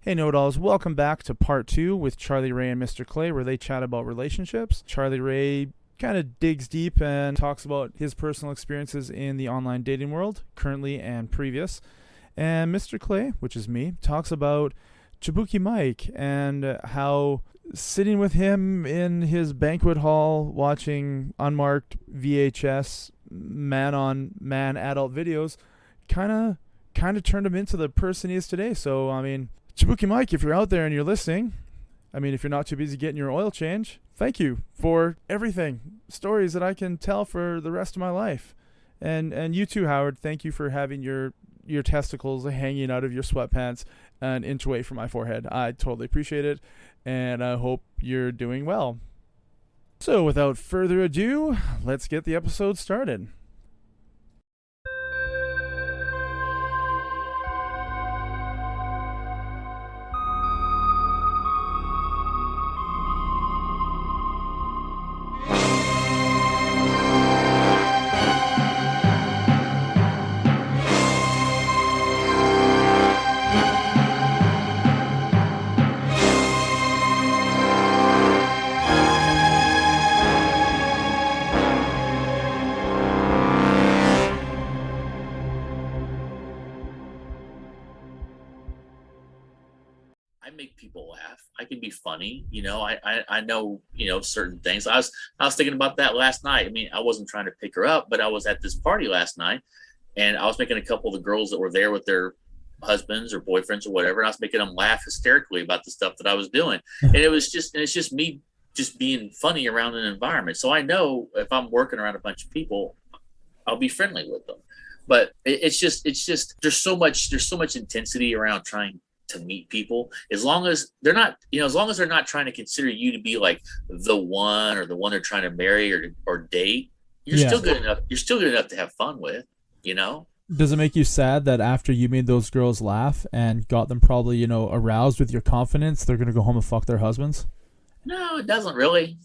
Hey Know-It-Alls, welcome back to part 2 with Charlie Ray and Mr. Clay, where they chat about relationships. Charlie Ray kind of digs deep and talks about his personal experiences in the online dating world, currently and previous. And Mr. Clay, which is me, talks about Chabookie Mike and how sitting with him in his banquet hall watching unmarked VHS man-on-man adult videos kind of turned him into the person he is today. So, I mean, Chabookie Mike, if you're out there and you're listening, I mean, if you're not too busy getting your oil change, thank you for everything. Stories that I can tell for the rest of my life. And you too, Howard, thank you for having your testicles hanging out of your sweatpants an inch away from my forehead. I totally appreciate it, and I hope you're doing well. So, without further ado, let's get the episode started. I make people laugh. I can be funny. I know, certain things. I was thinking about that last night. I mean, I wasn't trying to pick her up, but I was at this party last night and I was making a couple of the girls that were there with their husbands or boyfriends or whatever. And I was making them laugh hysterically about the stuff that I was doing. And it's just me just being funny around an environment. So I know if I'm working around a bunch of people, I'll be friendly with them. But it's just there's so much intensity around trying to meet people. As long as they're not trying to consider you to be like the one or the one they're trying to marry or date, you're still good enough. You're still good enough to have fun with, Does it make you sad that after you made those girls laugh and got them probably, aroused with your confidence, they're going to go home and fuck their husbands? No, it doesn't really.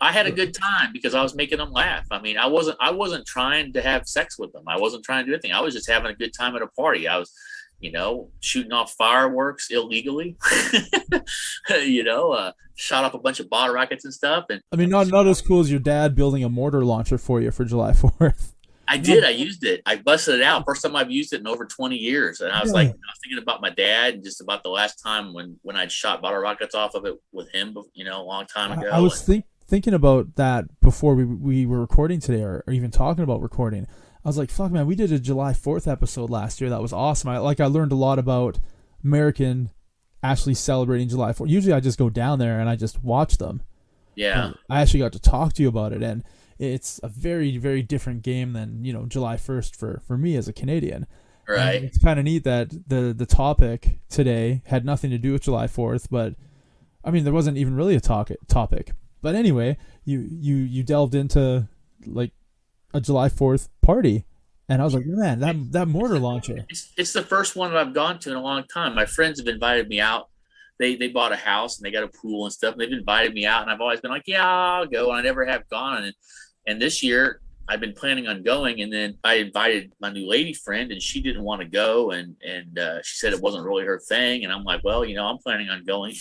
I had a good time because I was making them laugh. I mean, I wasn't trying to have sex with them. I wasn't trying to do anything. I was just having a good time at a party. I was shooting off fireworks illegally, shot off a bunch of bottle rockets and stuff. And I mean, not as cool as your dad building a mortar launcher for you for July 4th. I did. I used it. I busted it out. First time I've used it in over 20 years. And I was I was thinking about my dad and just about the last time when I'd shot bottle rockets off of it with him, a long time ago. I was thinking about that before we were recording today or even talking about recording. I was like, fuck, man, we did a July 4th episode last year. That was awesome. I learned a lot about American actually celebrating July 4th. Usually I just go down there and I just watch them. Yeah. I actually got to talk to you about it, and it's a very, very different game than, July 1st for me as a Canadian. Right. And it's kind of neat that the topic today had nothing to do with July 4th, but I mean, there wasn't even really a topic. But anyway, you delved into like a July 4th party, and I was like, man, that mortar launcher. It's the first one that I've gone to in a long time. My friends have invited me out. They bought a house and they got a pool and stuff. And they've invited me out, and I've always been like, yeah, I'll go. And I never have gone. And this year I've been planning on going. And then I invited my new lady friend, and she didn't want to go. And she said it wasn't really her thing. And I'm like, well, I'm planning on going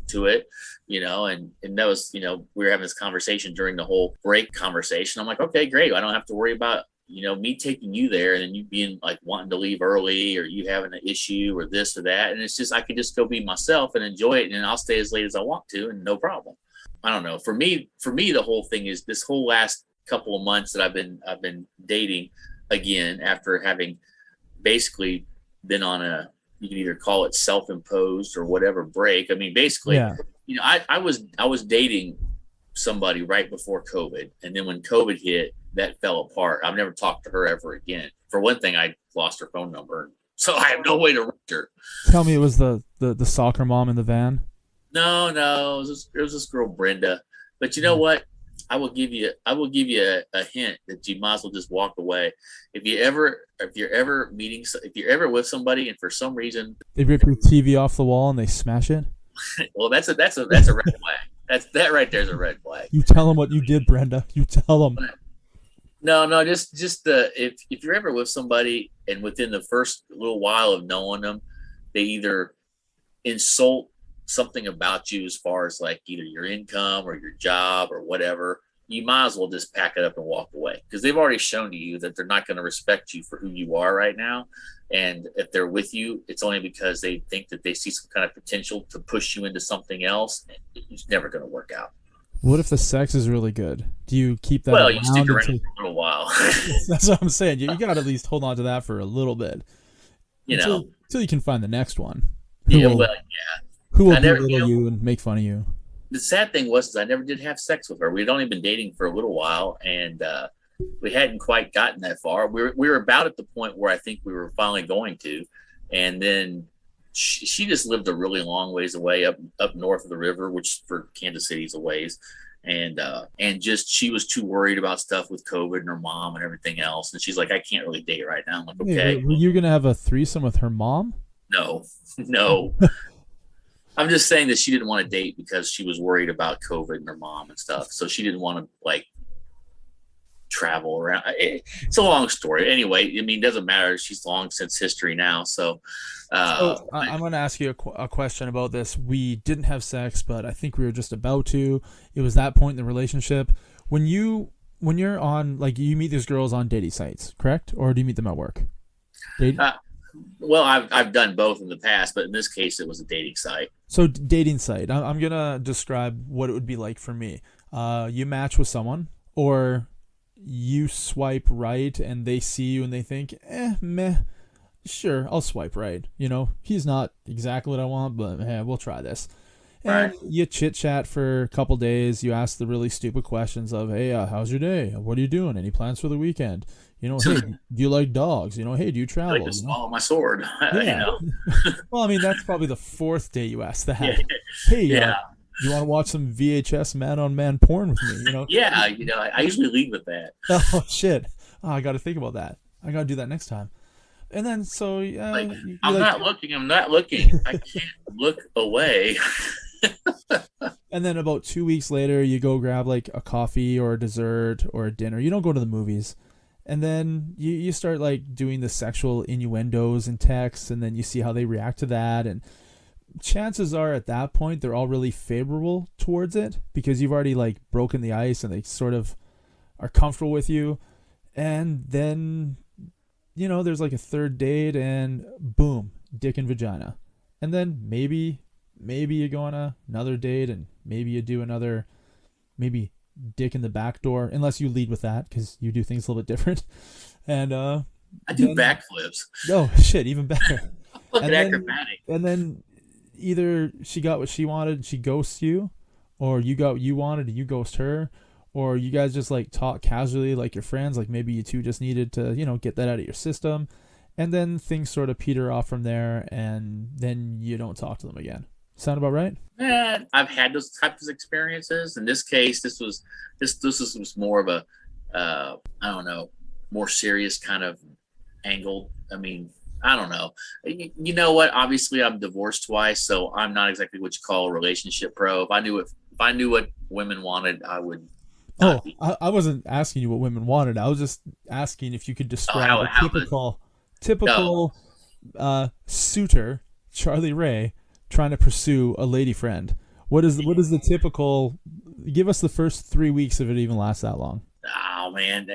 to it, and that was, we were having this conversation during the whole break conversation. I'm like, okay, great. I don't have to worry about, me taking you there and then you being like wanting to leave early or you having an issue or this or that. And it's just, I could just go be myself and enjoy it. And I'll stay as late as I want to and no problem. I don't know. For me, the whole thing is this whole last couple of months that I've been dating again, after having basically been on you can either call it self-imposed or whatever break. I mean, basically, I was dating somebody right before COVID. And then when COVID hit, that fell apart. I've never talked to her ever again. For one thing, I lost her phone number. So I have no way to reach her. Tell me it was the soccer mom in the van? No, it was this girl, Brenda. But you know what? I will give you a hint that you might as well just walk away. If you're ever with somebody and for some reason they rip your TV off the wall and they smash it. Well, that's a red flag. That right there is a red flag. You tell them what you did, Brenda. You tell them. No, just if you're ever with somebody and within the first little while of knowing them, they either insult something about you as far as like either your income or your job or whatever, you might as well just pack it up and walk away, because they've already shown to you that they're not going to respect you for who you are right now. And if they're with you, it's only because they think that they see some kind of potential to push you into something else. It's never going to work out. What if the sex is really good? Do you keep that? Well, you stick around for a little while. That's what I'm saying. You got to at least hold on to that for a little bit, until you can find the next one. Who will belittle you and make fun of you. The sad thing was I never did have sex with her. We'd only been dating for a little while, and we hadn't quite gotten that far. We were about at the point where I think we were finally going to, and then she just lived a really long ways away up north of the river, which for Kansas City's a ways. And just she was too worried about stuff with COVID and her mom and everything else. And she's like, I can't really date right now. I'm like, okay. Were you going to have a threesome with her mom? No. I'm just saying that she didn't want to date because she was worried about COVID and her mom and stuff. So she didn't want to like travel around. It's a long story. Anyway, I mean, it doesn't matter. She's long since history now. So I'm going to ask you a question about this. We didn't have sex, but I think we were just about to. It was that point in the relationship. When you're on, like, you meet these girls on dating sites, correct? Or do you meet them at work? Well, I've done both in the past, but in this case, it was a dating site. So dating site. I'm going to describe what it would be like for me. You match with someone, or you swipe right and they see you and they think, meh, sure, I'll swipe right. You know, he's not exactly what I want, but we'll try this. And you chit chat for a couple days. You ask the really stupid questions of, hey, how's your day? What are you doing? Any plans for the weekend? You know, hey, do you like dogs? You know, hey, do you travel? I like to swallow my sword. Yeah. You know? Well, I mean, that's probably the fourth day you ask that. Yeah. Hey, you want to watch some VHS man-on-man porn with me? You know? Yeah, you know, I usually lead with that. Oh, shit. Oh, I got to think about that. I got to do that next time. And then, so, I'm not looking. I can't look away. And then about 2 weeks later, you go grab like a coffee or a dessert or a dinner. You don't go to the movies. And then you start like doing the sexual innuendos and texts, and then you see how they react to that. And chances are at that point, they're all really favorable towards it because you've already like broken the ice and they sort of are comfortable with you. And then, you know, there's like a third date and boom, dick and vagina. And then maybe you go on another date and maybe you do another, maybe dick in the back door, unless you lead with that because you do things a little bit different. And I do backflips. Oh shit, even better. Acrobatic. And then either she got what she wanted and she ghosts you, or you got what you wanted and you ghost her, or you guys just like talk casually like your friends, like maybe you two just needed to, you know, get that out of your system, and then things sort of peter off from there, and then you don't talk to them again. Sound about right? Yeah, I've had those types of experiences. In this case, this was more of a I don't know, more serious kind of angle. I mean, I don't know. You know what? Obviously, I'm divorced twice, so I'm not exactly what you call a relationship pro. If I knew what women wanted, I would. I wasn't asking you what women wanted. I was just asking if you could describe a typical suitor, Charlie Ray, trying to pursue a lady friend. What is the typical? Give us the first 3 weeks if it even lasts that long. Oh man,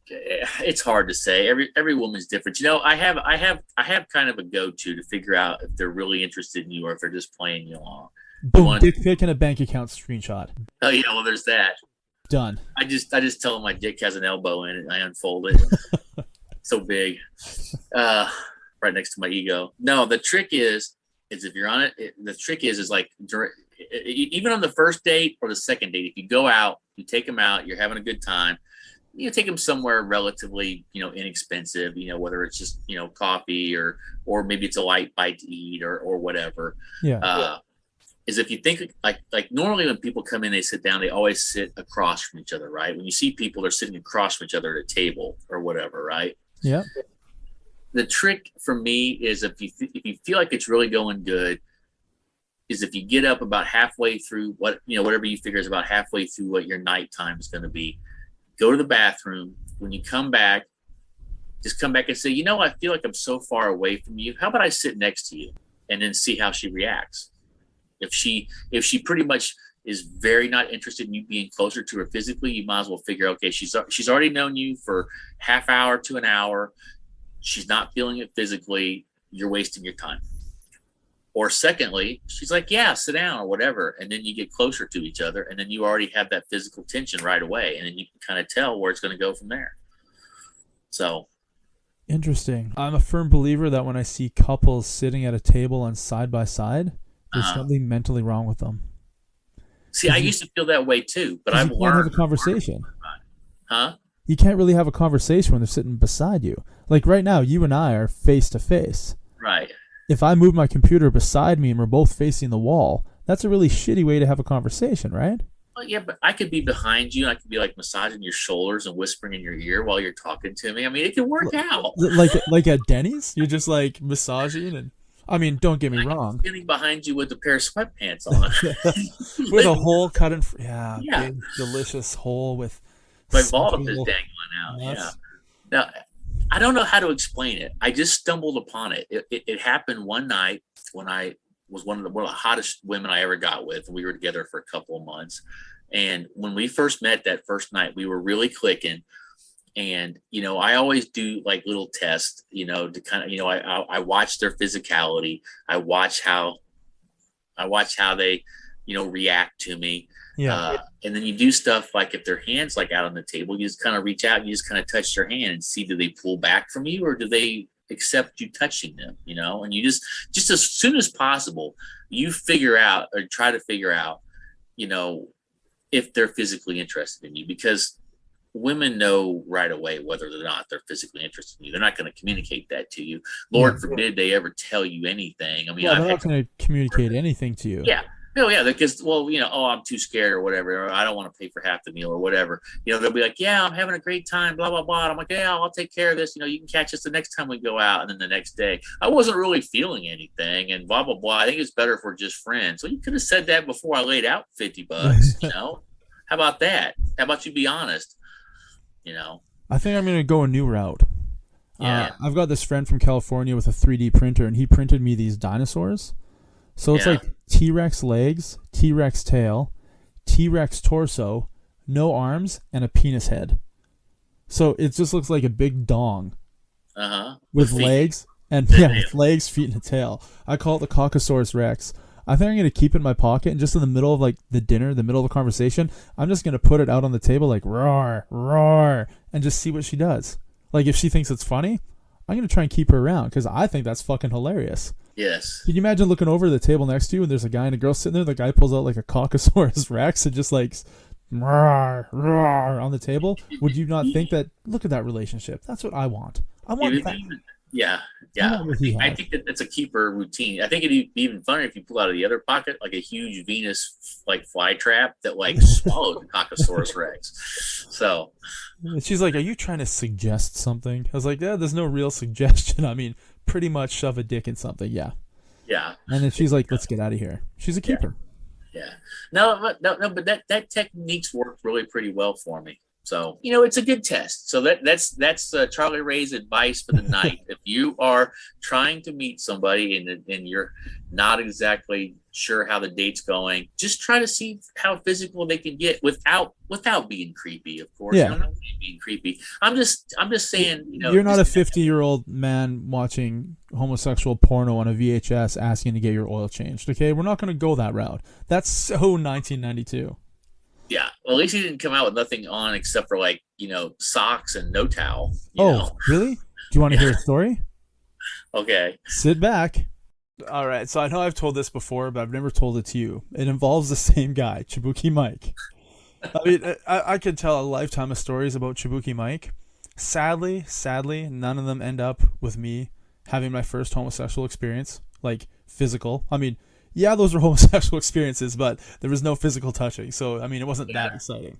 it's hard to say. Every woman's different. You know, I have kind of a go-to to figure out if they're really interested in you or if they're just playing you along. Boom, dick pic and a bank account screenshot. Oh yeah, well there's that. Done. I just tell them my dick has an elbow in it and I unfold it. So big. Right next to my ego. No, the trick is if you're on it, the trick is like even on the first date or the second date, if you go out, you take them out, you're having a good time, you take them somewhere relatively, you know, inexpensive, you know, whether it's just, you know, coffee or maybe it's a light bite to eat or whatever. Yeah. Is if you think like normally when people come in, they sit down, they always sit across from each other, right? When you see people, they're sitting across from each other at a table or whatever, right? Yeah. The trick for me is if you feel like it's really going good, is if you get up about halfway through whatever you figure is about halfway through what your nighttime is going to be, go to the bathroom. When you come back, just come back and say, you know, I feel like I'm so far away from you. How about I sit next to you? and then see how she reacts. If she pretty much is very not interested in you being closer to her physically, you might as well figure, okay, she's already known you for half hour to an hour. She's not feeling it physically. You're wasting your time. Or secondly, she's like, yeah, sit down or whatever. And then you get closer to each other, and then you already have that physical tension right away. And then you can kind of tell where it's going to go from there. So. Interesting. I'm a firm believer that when I see couples sitting at a table and side by side, there's something mentally wrong with them. See, I used to feel that way too, but I've learned. You can't have a conversation. Huh? You can't really have a conversation when they're sitting beside you. Like right now, you and I are face to face. Right. If I move my computer beside me and we're both facing the wall, that's a really shitty way to have a conversation, right? Well, yeah, but I could be behind you and I could be like massaging your shoulders and whispering in your ear while you're talking to me. I mean, it can work out. Like at Denny's? You're just like massaging and... I mean, don't get me wrong. Standing behind you with a pair of sweatpants on. With a hole cut in... Yeah, big, delicious hole with... My balls is dangling out, yeah. Now, I don't know how to explain it. I just stumbled upon it. It happened one night when I was one of the hottest women I ever got with. We were together for a couple of months. And when we first met that first night, we were really clicking. And, you know, I always do like little tests, you know, to kind of, you know, I watch their physicality. I watch how they, you know, react to me. Yeah. And then you do stuff like if their hand's like out on the table, you just kind of reach out and you just kind of touch their hand and see, do they pull back from you or do they accept you touching them, you know? And you just as soon as possible, you figure out or try to figure out, you know, if they're physically interested in you, because women know right away whether or not they're physically interested in you. They're not going to communicate that to you. Lord forbid they ever tell you anything. I mean, they're not going to communicate anything to you. Yeah. Oh, yeah, because, well, you know, I'm too scared or whatever, or I don't want to pay for half the meal or whatever. You know, they'll be like, yeah, I'm having a great time, blah, blah, blah. And I'm like, yeah, I'll take care of this. You know, you can catch us the next time we go out. And then the next day, I wasn't really feeling anything and blah, blah, blah. I think it's better if we're just friends. Well, you could have said that before I laid out $50, you know? How about that? How about you be honest? You know? I think I'm going to go a new route. Yeah. I've got this friend from California with a 3D printer, and he printed me these dinosaurs. So it's like T-Rex legs, T-Rex tail, T-Rex torso, no arms, and a penis head. So it just looks like a big dong with legs and with legs, feet, and a tail. I call it the Caucasaurus Rex. I think I'm going to keep it in my pocket, and just in the middle of like the dinner, the middle of the conversation, I'm just going to put it out on the table like roar, roar, and just see what she does. Like if she thinks it's funny, I'm going to try and keep her around because I think that's fucking hilarious. Yes. Can you imagine looking over the table next to you and there's a guy and a girl sitting there? The guy pulls out like a Caucasaurus Rex and just like roar, roar on the table. Would you not think that? Look at that relationship. That's what I want. I want that. Yeah. I think that's a keeper routine. I think it'd be even funner if you pull out of the other pocket like a huge Venus like fly trap that like swallowed the Caucasaurus Rex. So she's like, "Are you trying to suggest something?" I was like, "Yeah, there's no real suggestion. I mean, pretty much shove a dick in something." Yeah. And then she's like, "Let's get out of here." She's a keeper. Yeah. No, but that technique's worked really pretty well for me. So, you know, it's a good test. So that's Charlie Ray's advice for the night. If you are trying to meet somebody and you're not exactly sure how the date's going, just try to see how physical they can get without being creepy, of course. Yeah. I'm not being creepy. I'm just saying, you know, you're not a 50-year-old man watching homosexual porno on a VHS asking to get your oil changed. Okay, we're not going to go that route. That's so 1992. Yeah, well, at least he didn't come out with nothing on except for like, you know, socks and no towel. You know? Really? Do you want to hear a story? Okay. Sit back. All right, so I know I've told this before, but I've never told it to you. It involves the same guy, Chabookie Mike. I mean, I could tell a lifetime of stories about Chabookie Mike. Sadly, none of them end up with me having my first homosexual experience, like physical. I mean, yeah, those were homosexual experiences, but there was no physical touching. So, I mean, it wasn't that exciting.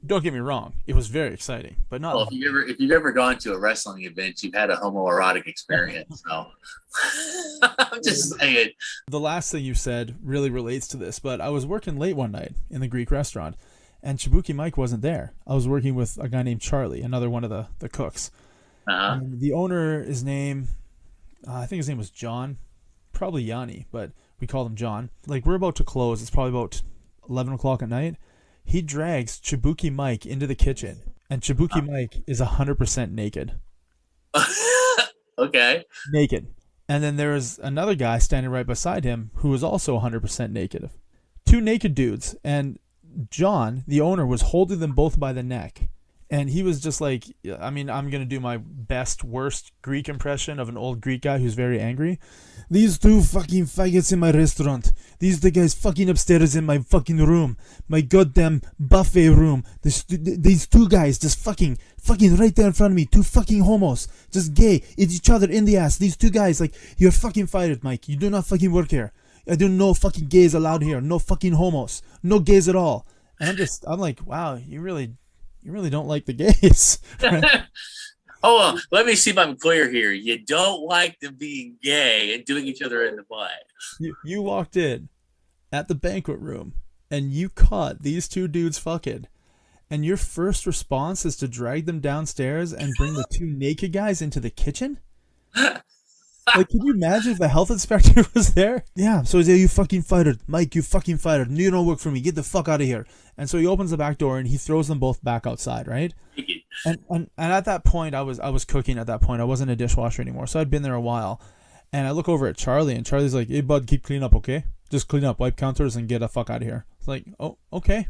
Don't get me wrong. It was very exciting, but not. Well, if you've ever gone to a wrestling event, you've had a homoerotic experience. So I'm just saying. The last thing you said really relates to this, but I was working late one night in the Greek restaurant, and Chabookie Mike wasn't there. I was working with a guy named Charlie, another one of the cooks. And the owner, his name, I think his name was John. probably Yanni, but we call him John. Like, we're about to close. It's probably about 11 o'clock at night. He drags Chabookie Mike into the kitchen, and Chabookie Mike is 100% naked. Okay. Naked. And then there was another guy standing right beside him who was also 100% naked. Two naked dudes. And John, the owner, was holding them both by the neck. And he was just like, I mean, I'm going to do my best, worst Greek impression of an old Greek guy who's very angry. These two fucking faggots in my restaurant. These the guys fucking upstairs in my fucking room. My goddamn buffet room. These two guys just fucking right there in front of me. Two fucking homos. Just gay. It's each other in the ass. These two guys, like, you're fucking fired, Mike. You do not fucking work here. I don't know fucking gays allowed here. No fucking homos. No gays at all. And I'm like, wow, you really don't like the gays. Right? Hold on. Let me see if I'm clear here. You don't like them being gay and doing each other in the butt. You walked in at the banquet room and you caught these two dudes fucking. And your first response is to drag them downstairs and bring the two naked guys into the kitchen? Like, can you imagine if the health inspector was there? Yeah, so he's like, you fucking fired. Mike, you fucking fired. You don't work for me. Get the fuck out of here. And so he opens the back door and he throws them both back outside, right? And at that point, I was cooking at that point. I wasn't a dishwasher anymore, so I'd been there a while. And I look over at Charlie, and Charlie's like, hey, bud, keep clean up, okay? Just clean up, wipe counters, and get the fuck out of here. It's like, oh, okay.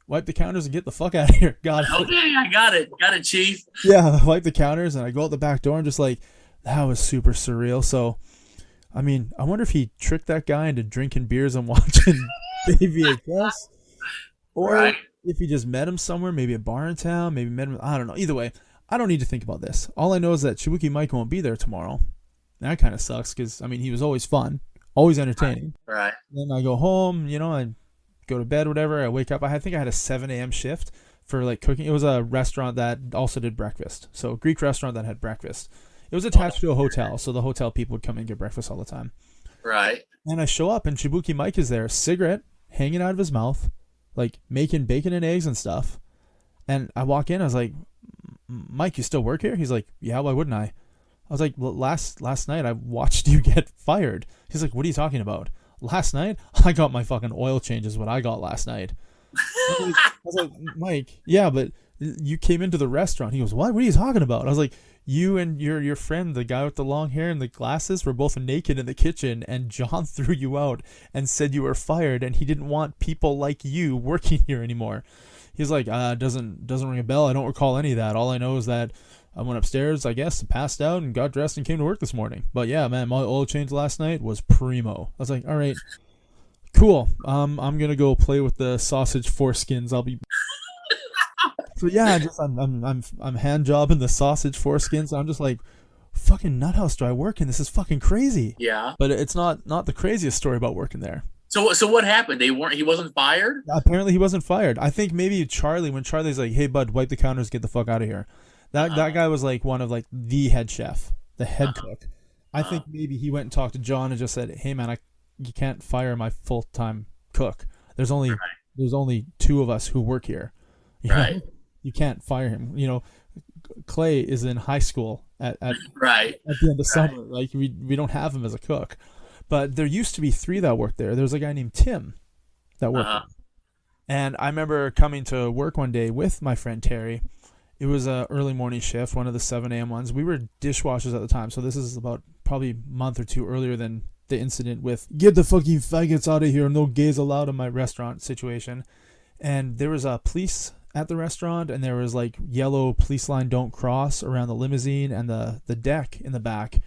Wipe the counters and get the fuck out of here. Got it. Okay, I got it. Got it, Chief. Yeah, wipe the counters, and I go out the back door and just like, that was super surreal. So, I mean, I wonder if he tricked that guy into drinking beers and watching Baby I Guess. Or if he just met him somewhere, maybe a bar in town, maybe met him, I don't know. Either way, I don't need to think about this. All I know is that Chabookie Mike won't be there tomorrow. That kind of sucks because, I mean, he was always fun, always entertaining. Right. Then I go home, I go to bed, whatever. I wake up. I think I had a 7 a.m. shift for like cooking. It was a restaurant that also did breakfast. So a Greek restaurant that had breakfast. It was attached to a hotel, so the hotel people would come and get breakfast all the time. Right. And I show up, and Chabookie Mike is there, cigarette hanging out of his mouth, like making bacon and eggs and stuff. And I walk in, I was like, Mike, you still work here? He's like, yeah, why wouldn't I? I was like, well, last night I watched you get fired. He's like, what are you talking about? Last night? I got my fucking oil change is what I got last night. I was like, Mike, yeah, but you came into the restaurant. He goes, what? What are you talking about? I was like, you and your friend, the guy with the long hair and the glasses, were both naked in the kitchen, and John threw you out and said you were fired, and he didn't want people like you working here anymore. He's like, doesn't ring a bell. I don't recall any of that. All I know is that I went upstairs, I guess, passed out, and got dressed and came to work this morning. But yeah, man, my oil change last night was primo. I was like, all right, cool. I'm gonna go play with the sausage foreskins. I'll be. So yeah, I'm hand jobbing the sausage foreskins. I'm just like, fucking nuthouse do I work in? This is fucking crazy. Yeah. But it's not the craziest story about working there. So what happened? He wasn't fired? Apparently he wasn't fired. I think maybe Charlie, when Charlie's like, hey bud, wipe the counters, get the fuck out of here. That guy was like one of like the head chef, the head cook. I think maybe he went and talked to John and just said, hey man, you can't fire my full-time cook. There's only two of us who work here. You know? You can't fire him. Clay is in high school at the end of summer. Like we don't have him as a cook. But there used to be 3 that worked there. There was a guy named Tim that worked there. And I remember coming to work one day with my friend Terry. It was an early morning shift, one of the 7 a.m. ones. We were dishwashers at the time, so this is about probably a month or two earlier than the incident with get the fucking faggots out of here, no gays allowed in my restaurant situation. And there was a police at the restaurant, and there was like yellow police line don't cross around the limousine and the deck in the back.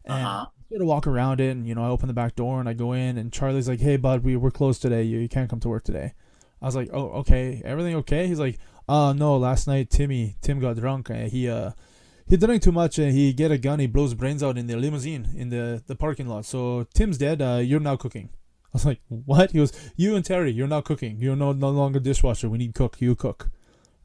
And I had to walk around it, and I open the back door and I go in, and Charlie's like, hey bud, we're closed today, you can't come to work today. I was like, oh, okay, everything okay? He's like, no, last night Tim got drunk, he drank too much, and he get a gun, he blows brains out in the limousine in the parking lot, so Tim's dead, you're now cooking. I was like, what? He goes, you and Terry, you're now cooking. You're no longer dishwasher. We need cook. You cook.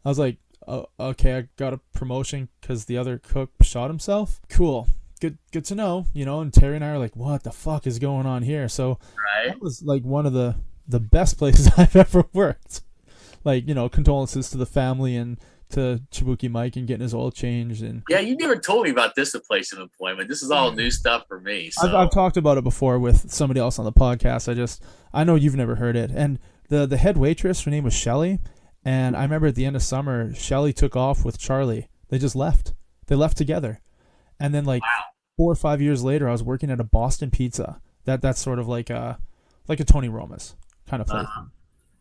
I was like, oh, okay, I got a promotion because the other cook shot himself. Cool. Good to know, and Terry and I are like, what the fuck is going on here? So that was like one of the best places I've ever worked. Like, condolences to the family and to Chabookie Mike and getting his oil changed. And Yeah, you never told me about this place of employment. This is all new stuff for me. So. I've talked about it before with somebody else on the podcast. I know you've never heard it. And the head waitress, her name was Shelly. And I remember at the end of summer, Shelly took off with Charlie. They just left. They left together. And then like 4 or 5 years later, I was working at a Boston Pizza. That's sort of like a Tony Roma's kind of place.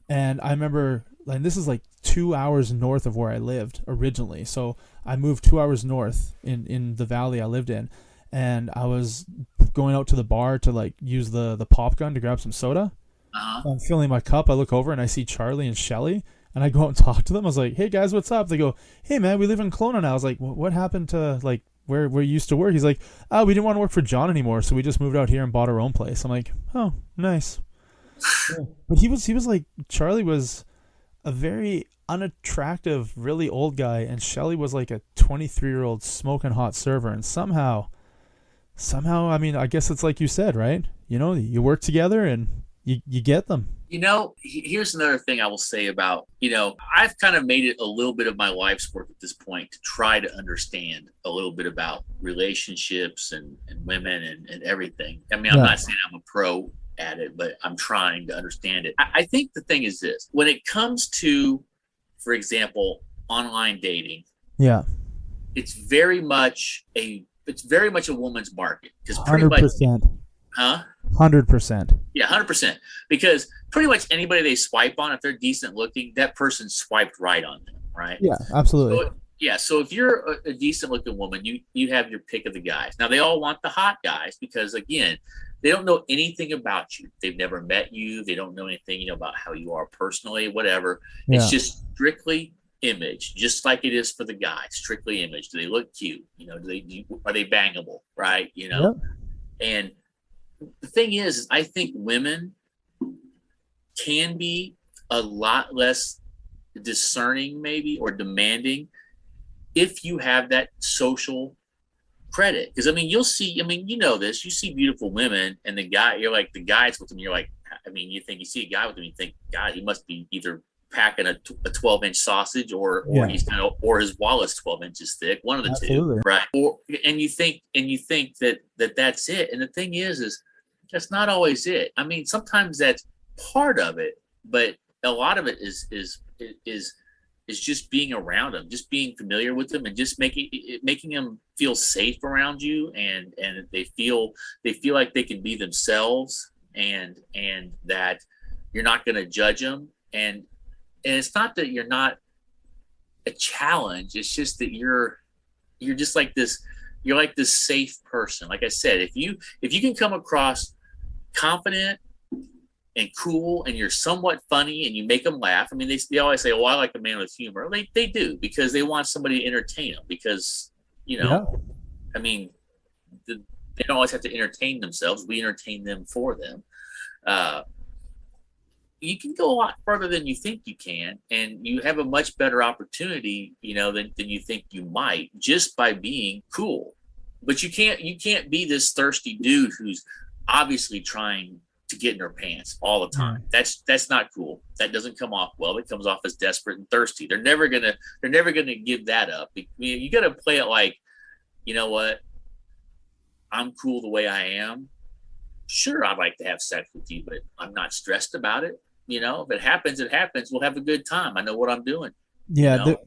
And I remember, and this is like 2 hours north of where I lived originally. So I moved 2 hours north in the valley I lived in. And I was going out to the bar to like use the pop gun to grab some soda. I'm filling my cup. I look over and I see Charlie and Shelly. And I go out and talk to them. I was like, hey guys, what's up? They go, hey man, we live in Kelowna now. I was like, what happened to like where you used to work? He's like, oh, we didn't want to work for John anymore. So we just moved out here and bought our own place. I'm like, oh, nice. Yeah. But he was like, Charlie was a very unattractive, really old guy. And Shelly was like a 23-year-old smoking hot server. And somehow, I mean, I guess it's like you said, right? You know, you work together and you get them. You know, here's another thing I will say about, you know, I've kind of made it a little bit of my life's work at this point to try to understand a little bit about relationships and women and everything. I mean, I'm not saying I'm a pro at it, but I'm trying to understand it. I think the thing is this: when it comes to, for example, online dating, it's very much a woman's market, because pretty 100%. much, 100%. Yeah, 100%. Because pretty much anybody they swipe on, if they're decent looking, that person swiped right on them, right? Yeah, absolutely. So if you're a decent looking woman, you have your pick of the guys. Now they all want the hot guys because, again, they don't know anything about you. They've never met you. They don't know anything, you know, about how you are personally, whatever. Yeah. It's just strictly image, just like it is for the guys. Strictly image. Do they look cute? You know, are they bangable? Right? You know, and the thing is, I think women can be a lot less discerning, maybe, or demanding if you have that social credit. Because I mean, you'll see. I mean, you know this. You see beautiful women, and the guys with them. You're like, I mean, you see a guy with them, you think, God, he must be either packing a 12-inch sausage, or he's or his wallet's 12 inches thick. One of the two, right? And you think that's it. And the thing is that's not always it. I mean, sometimes that's part of it, but a lot of it is just being around them, just being familiar with them, and just making them feel safe around you, and they feel like they can be themselves, and that you're not going to judge them, and it's not that you're not a challenge. It's just that you're just like this. You're like this safe person. Like I said, if you can come across confident and cool, and you're somewhat funny, and you make them laugh. I mean, they always say, "Oh, I like a man with humor." They do, because they want somebody to entertain them. Because, you know, I mean, they don't always have to entertain themselves. We entertain them for them. You can go a lot further than you think you can, and you have a much better opportunity, you know, than you think you might, just by being cool. But you can't be this thirsty dude who's obviously trying to get in her pants all the time. That's not cool. That doesn't come off well. It comes off as desperate and thirsty. They're never gonna give that up. I mean, you got to play it like, you know what? I'm cool the way I am. Sure, I'd like to have sex with you, but I'm not stressed about it. You know, if it happens, it happens. We'll have a good time. I know what I'm doing. Yeah, you know?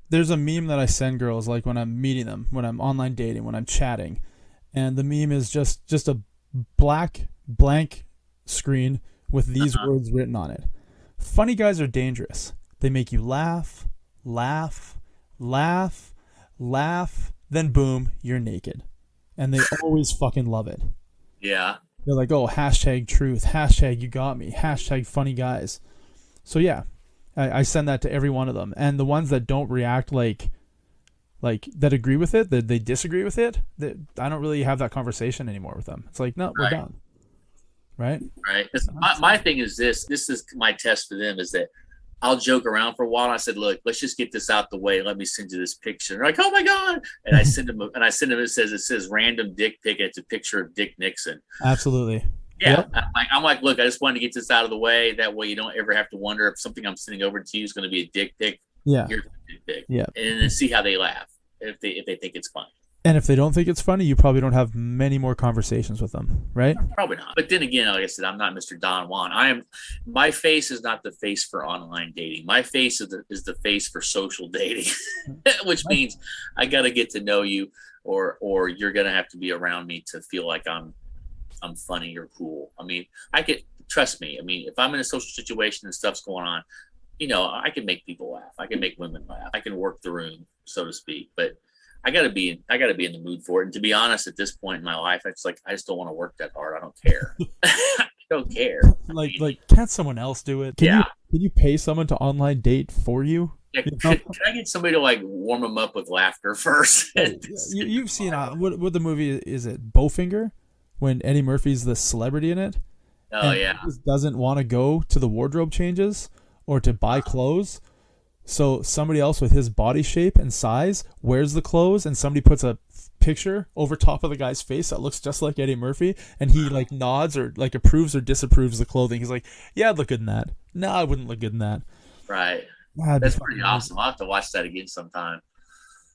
There's a meme that I send girls, like when I'm meeting them, when I'm online dating, when I'm chatting, and the meme is just a blank screen with these words written on it. Funny guys are dangerous. They make you laugh, then boom, you're naked. And they always fucking love it. Yeah. They're like, oh, hashtag truth, hashtag you got me, hashtag funny guys. So yeah, I send that to every one of them. And the ones that don't react like that agree with it, that they disagree with it, that I don't really have that conversation anymore with them. It's like, no, we're done. Right. My thing is this is my test for them, is that I'll joke around for a while. And I said, look, let's just get this out the way. Let me send you this picture. And they're like, oh my God. And I send them, it says random dick pic. And it's a picture of Dick Nixon. Absolutely. Yeah. Yep. I'm like, look, I just wanted to get this out of the way. That way you don't ever have to wonder if something I'm sending over to you is going to be a dick pic. Yeah. dick pic, Yeah. and then see how they laugh if they think it's funny. And if they don't think it's funny, you probably don't have many more conversations with them, right? Probably not. But then again, like I said, I'm not Mr. Don Juan. My face is not the face for online dating. My face is the face for social dating, which means I got to get to know you, or you're gonna have to be around me to feel like I'm funny or cool. I mean, trust me. I mean, if I'm in a social situation and stuff's going on, I can make people laugh. I can make women laugh. I can work the room, so to speak. But I gotta be in the mood for it. And to be honest, at this point in my life, it's like I just don't want to work that hard. I don't care. I don't care. Like can't someone else do it? Can you pay someone to online date for you? Yeah, can I get somebody to like warm them up with laughter first? You've seen what the movie is? It Bowfinger, when Eddie Murphy's the celebrity in it. Oh yeah. He just doesn't want to go to the wardrobe changes or to buy clothes. So somebody else with his body shape and size wears the clothes, and somebody puts a picture over top of the guy's face that looks just like Eddie Murphy, and he like nods or like approves or disapproves the clothing. He's like, yeah, I'd look good in that. No, I wouldn't look good in that. Right. That's pretty awesome. I'll have to watch that again sometime.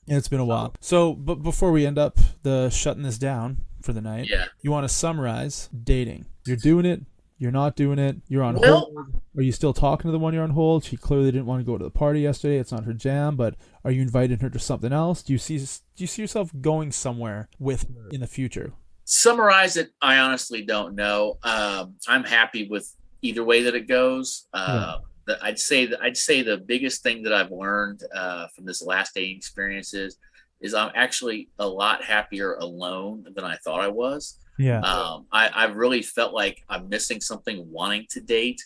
Yeah, it's been a while. So, but before we end up shutting this down for the night, you want to summarize dating. You're doing it. You're not doing it. You're on hold. Are you still talking to the one you're on hold? She clearly didn't want to go to the party yesterday. It's not her jam. But are you inviting her to something else? Do you see yourself going somewhere with her in the future? Summarize it. I honestly don't know. I'm happy with either way that it goes. I'd say the biggest thing that I've learned from this last dating experience is I'm actually a lot happier alone than I thought I was. Yeah. I really felt like I'm missing something wanting to date.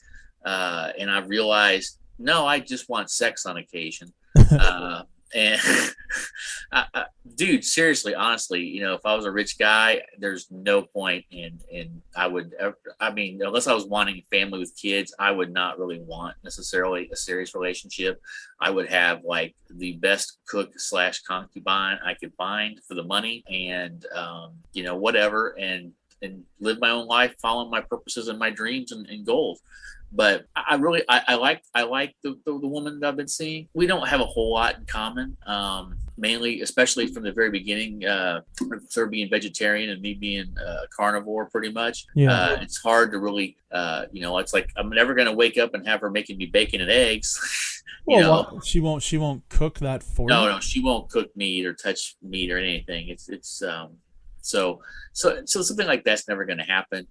And I realized, no, I just want sex on occasion. And dude, seriously, honestly, if I was a rich guy, there's no point in unless I was wanting a family with kids, I would not really want necessarily a serious relationship. I would have like the best cook / concubine I could find for the money, and whatever, and live my own life, following my purposes and my dreams and goals. But I like the woman that I've been seeing. We don't have a whole lot in common, mainly, especially from the very beginning, her being vegetarian and me being carnivore pretty much. Yeah. It's hard to really, it's like I'm never going to wake up and have her making me bacon and eggs. She won't cook that for you? No, she won't cook meat or touch meat or anything. So something like that's never going to happen.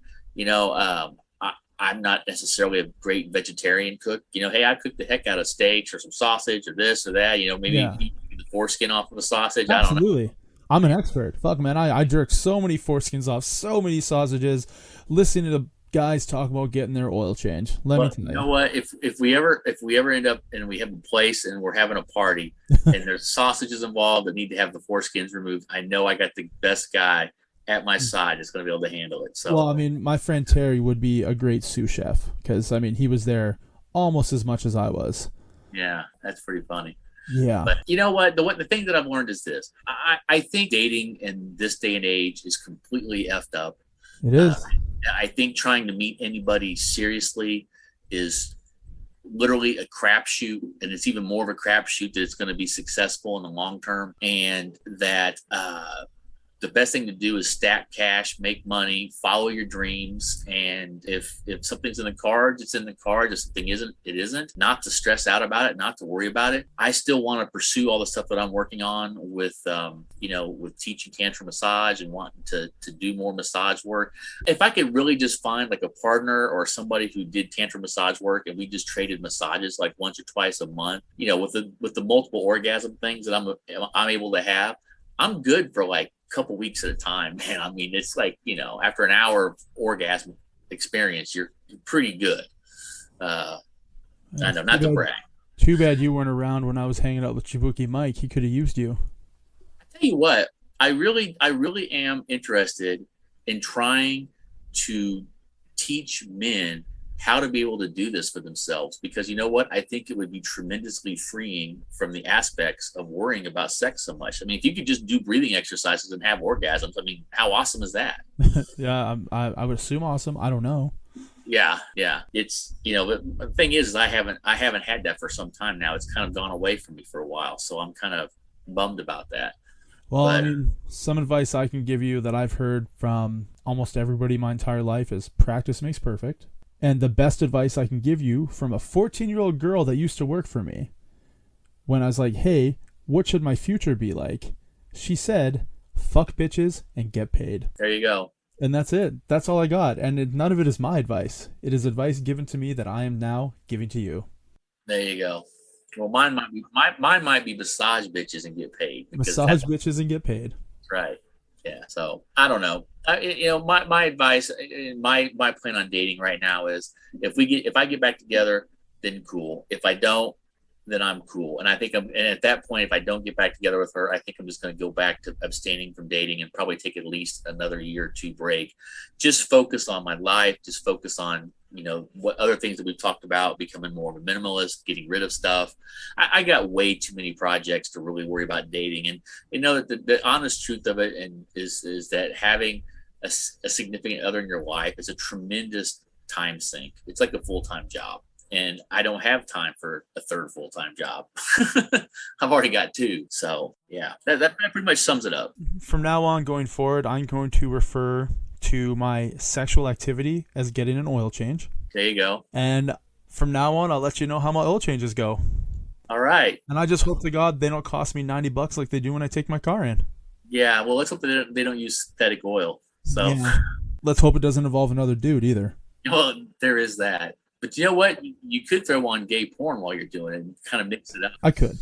I'm not necessarily a great vegetarian cook. Hey, I cook the heck out of steaks or some sausage or this or that. Maybe eat the foreskin off of a sausage. Absolutely. I don't know. I'm an expert. Fuck, man. I jerk so many foreskins off, so many sausages, listening to the guys talk about getting their oil change. Let me tell you. You know what? If we ever end up and we have a place and we're having a party and there's sausages involved that need to have the foreskins removed, I know I got the best guy at my side is going to be able to handle it. So, well, I mean, my friend Terry would be a great sous chef because, I mean, he was there almost as much as I was. Yeah, that's pretty funny. Yeah. But you know what? The thing that I've learned is this. I think dating in this day and age is completely effed up. It is. I think trying to meet anybody seriously is literally a crapshoot, and it's even more of a crapshoot that it's going to be successful in the long term, and that the best thing to do is stack cash, make money, follow your dreams. And if something's in the cards, it's in the cards. If something isn't, it isn't. Not to stress out about it, not to worry about it. I still want to pursue all the stuff that I'm working on with, with teaching tantra massage and wanting to do more massage work. If I could really just find like a partner or somebody who did tantra massage work and we just traded massages like once or twice a month, with the multiple orgasm things that I'm able to have, I'm good for like couple weeks at a time, man. I mean, it's like, after an hour of orgasm experience, you're pretty good. I know, not to brag. Too bad you weren't around when I was hanging out with Chabookie Mike. He could have used you. I tell you what, I really am interested in trying to teach men how to be able to do this for themselves, because you know what? I think it would be tremendously freeing from the aspects of worrying about sex so much. I mean, if you could just do breathing exercises and have orgasms, I mean, how awesome is that? Yeah, I would assume awesome. I don't know. Yeah. It's, but the thing is I haven't had that for some time now. It's kind of gone away from me for a while, so I'm kind of bummed about that. Well, I But mean, some advice I can give you that I've heard from almost everybody my entire life is practice makes perfect. And the best advice I can give you from a 14-year-old girl that used to work for me, when I was like, hey, what should my future be like? She said, fuck bitches and get paid. there you go. And that's it. That's all I got. And none of it is my advice. It is advice given to me that I am now giving to you. There you go. Well, mine might be massage bitches and get paid. Massage bitches and get paid. Right. Yeah. So I don't know. My advice, my plan on dating right now is if I get back together, then cool. If I don't, then I'm cool. And and at that point, if I don't get back together with her, I think I'm just going to go back to abstaining from dating and probably take at least another year or two break. Just focus on my life. Just focus on, what other things that we've talked about, becoming more of a minimalist, getting rid of stuff. I got way too many projects to really worry about dating. And the honest truth of it is that having a significant other in your life is a tremendous time sink. It's like a full-time job. And I don't have time for a third full-time job. I've already got two. So yeah, that pretty much sums it up. From now on going forward, I'm going to refer to my sexual activity as getting an oil change. There you go. And from now on, I'll let you know how my oil changes go. All right. And I just hope to God they don't cost me $90 like they do when I take my car in. Yeah. Well, let's hope they don't use synthetic oil. So yeah. Let's hope it doesn't involve another dude either. Well, there is that. But you know what? You could throw on gay porn while you're doing it and kind of mix it up. I could.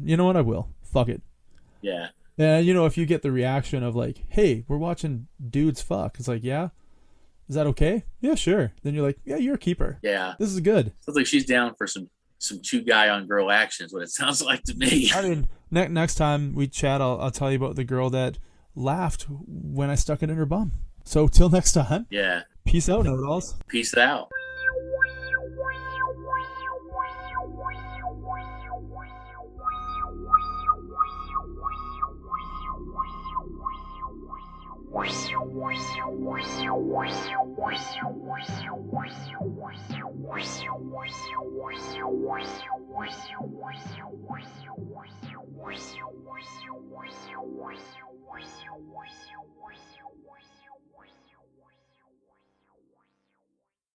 You know what? I will. Fuck it. Yeah. And, if you get the reaction of like, hey, we're watching dudes fuck. It's like, yeah? Is that okay? Yeah, sure. Then you're like, yeah, you're a keeper. Yeah. This is good. Sounds like she's down for some two guy on girl action is what it sounds like to me. I mean, next time we chat, I'll tell you about the girl that laughed when I stuck it in her bum. So till next time. Yeah. Peace out, know-it-alls. Peace out. Wow.